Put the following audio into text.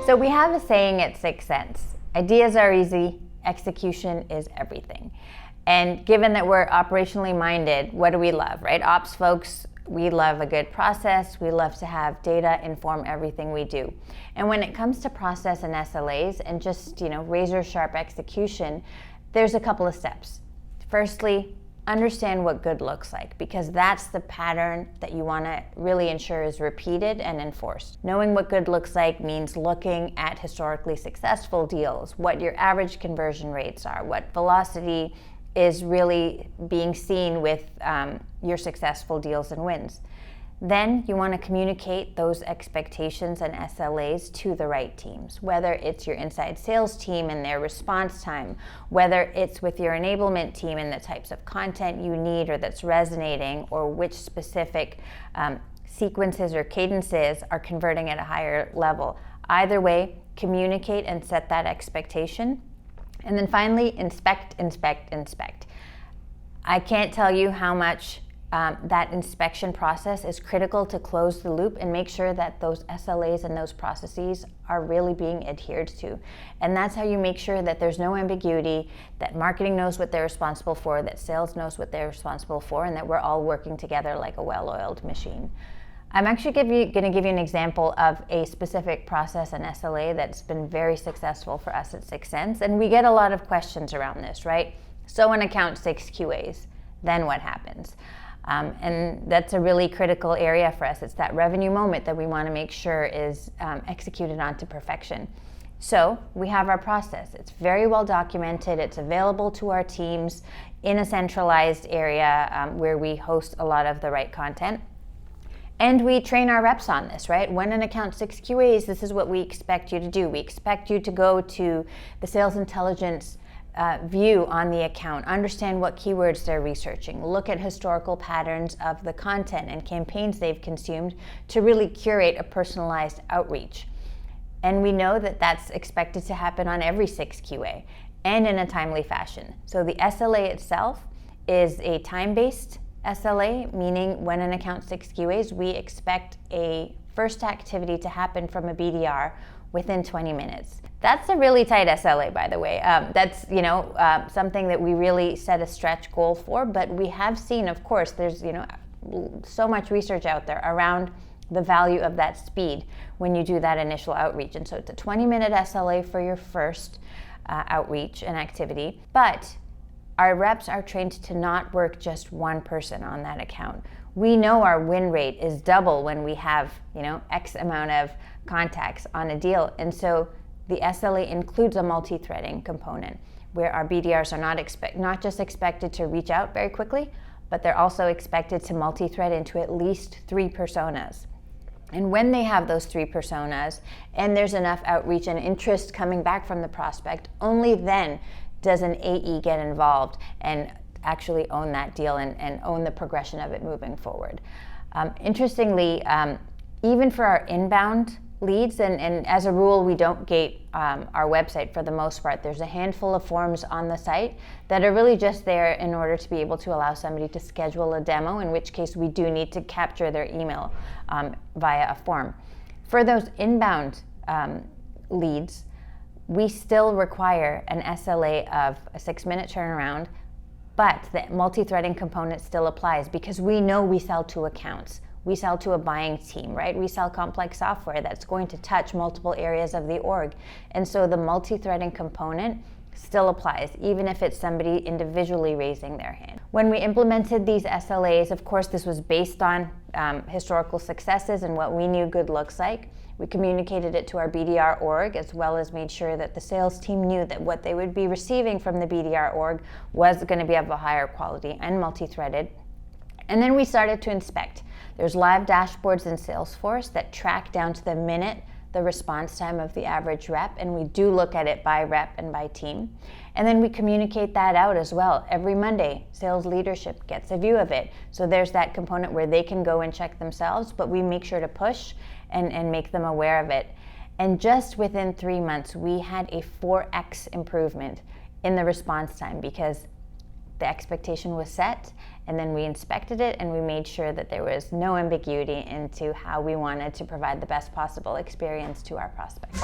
So we have a saying at 6 Cents, ideas are easy, execution is everything. And given that we're operationally minded, what do we love, right? Ops folks, we love a good process. We love to have data inform everything we do. And when it comes to process and SLAs and just, razor sharp execution, there's a couple of steps. Firstly, understand what good looks like, because that's the pattern that you want to really ensure is repeated and enforced. Knowing what good looks like means looking at historically successful deals, what your average conversion rates are, what velocity is really being seen with your successful deals and wins. Then you want to communicate those expectations and SLAs to the right teams, whether it's your inside sales team and their response time, whether it's with your enablement team and the types of content you need or that's resonating, or which specific sequences or cadences are converting at a higher level. Either way, communicate and set that expectation. And then finally, inspect. I can't tell you how much that inspection process is critical to close the loop and make sure that those SLAs and those processes are really being adhered to. And that's how you make sure that there's no ambiguity, that marketing knows what they're responsible for, that sales knows what they're responsible for, and that we're all working together like a well-oiled machine. I'm actually going to give you an example of a specific process and SLA that's been very successful for us at 6 Cents. And we get a lot of questions around this, right? So an account 6 QAs, then what happens? And that's a really critical area for us. It's that revenue moment that we want to make sure is executed on to perfection. So we have our process. It's very well documented. It's available to our teams in a centralized area where we host a lot of the right content. And we train our reps on this, right? When an account 6 QAs, this is what we expect you to do. We expect you to go to the sales intelligence view on the account, understand what keywords they're researching, look at historical patterns of the content and campaigns they've consumed to really curate a personalized outreach. And we know that that's expected to happen on every 6 QA and in a timely fashion. So the SLA itself is a time-based SLA, meaning when an account 6 QAs, we expect a first activity to happen from a BDR within 20 minutes. That's a really tight SLA, by the way. That's something that we really set a stretch goal for, but we have seen, of course, there's so much research out there around the value of that speed when you do that initial outreach. And so it's a 20-minute SLA for your first outreach and activity, but our reps are trained to not work just one person on that account. We know our win rate is double when we have, X amount of contacts on a deal. And so the SLA includes a multi-threading component where our BDRs are not just expected to reach out very quickly, but they're also expected to multi-thread into at least 3 personas. And when they have those 3 personas and there's enough outreach and interest coming back from the prospect, only then does an AE get involved and actually own that deal and own the progression of it moving forward. Interestingly, even for our inbound leads, and as a rule, we don't gate our website for the most part. There's a handful of forms on the site that are really just there in order to be able to allow somebody to schedule a demo, in which case we do need to capture their email via a form. For those inbound leads, we still require an SLA of a 6-minute turnaround, but the multi-threading component still applies because we know we sell to accounts. We sell to a buying team, right? We sell complex software that's going to touch multiple areas of the org. And so the multi-threading component still applies, even if it's somebody individually raising their hand. When we implemented these SLAs, of course, this was based on historical successes and what we knew good looks like. We communicated it to our BDR org, as well as made sure that the sales team knew that what they would be receiving from the BDR org was going to be of a higher quality and multi-threaded. And then we started to inspect. There's live dashboards in Salesforce that track down to the minute the response time of the average rep, and we do look at it by rep and by team. And then we communicate that out as well. Every Monday, sales leadership gets a view of it. So there's that component where they can go and check themselves, but we make sure to push and make them aware of it. And just within 3 months, we had a 4x improvement in the response time, because the expectation was set, and then we inspected it and we made sure that there was no ambiguity into how we wanted to provide the best possible experience to our prospects.